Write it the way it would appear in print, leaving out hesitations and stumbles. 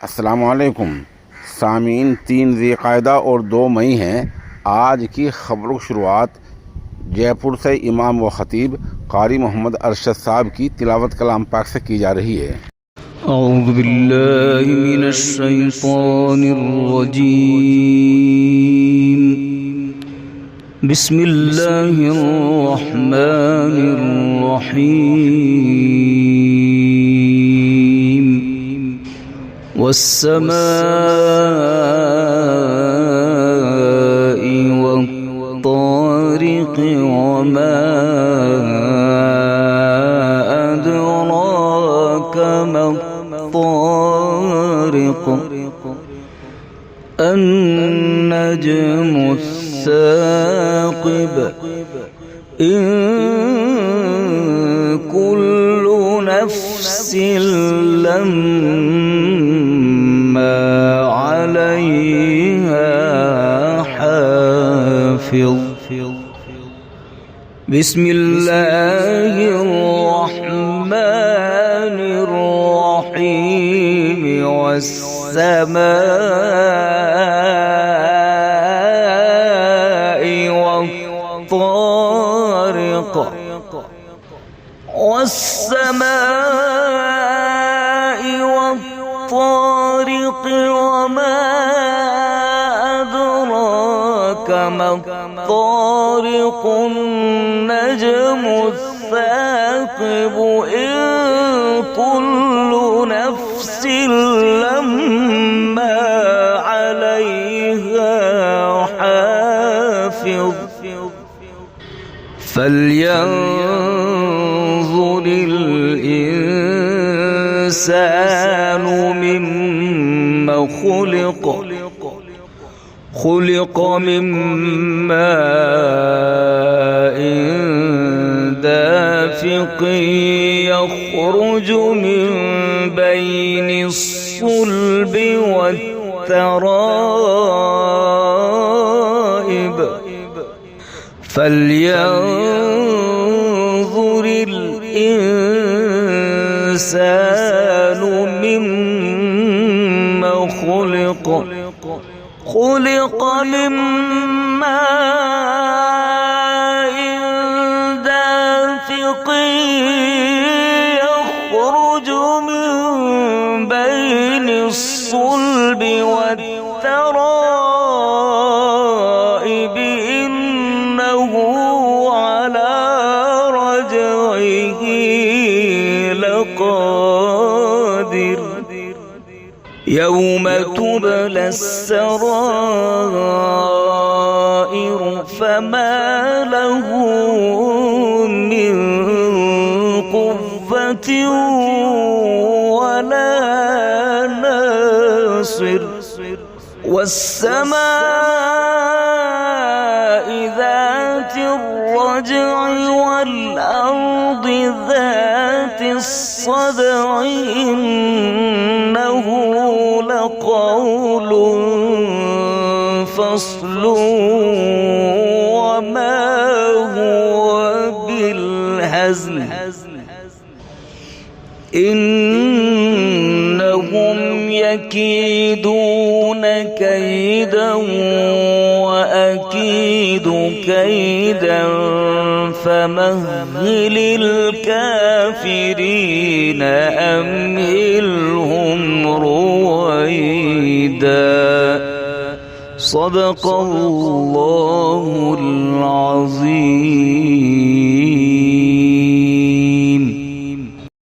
अस्सलामुअलैकुम सामीन। 3 ज़िलक़ादा और 2 मई हैं। आज की खबरों की शुरुआत जयपुर से इमाम व ख़तीब क़ारी मोहम्मद अरशद साहब की तिलावत कलाम पाक से की जा रही है। अऊज़ु बिल्लाहि मिनश शैतानिर रजीम। बिस्मिल्लाहिर रहमानिर रहीम। वस्समाइ वत्तारिक़ि वमा अदराका मत्तारिक़ अन्नज्मु अस्साक़िब इन कुल्लु नफ्सिन लम्मा अलैहा हाफ़िज़। बिस्मिल्लाहिर रहमानिर रहीम। वस्समाइ वत्तारिक़ वस्समाइ वत्तारिक़ वमा अदराक मत्तारिक़ النجمु الثاقب إن كل نفس لما عليها حافظ فلينظر الإنسان مما خلق من ماء دافق يخرج من بين الصلب والترائب فلينظر الإنسان مما خلق من ماء دافق يخرج من بين الصلب والترائب إنه على رجعه لقادر يوم تبلى السرائر فما له من قوة ولا ناصر والسماء ذات الرجع والأرض ذات الصدع إنه لقول فصل وما هو بالهزل إنهم يكيدون كيدا وأكيد كيدا فمهل الكافرين أمهلهم رويدا صدق الله العظيم.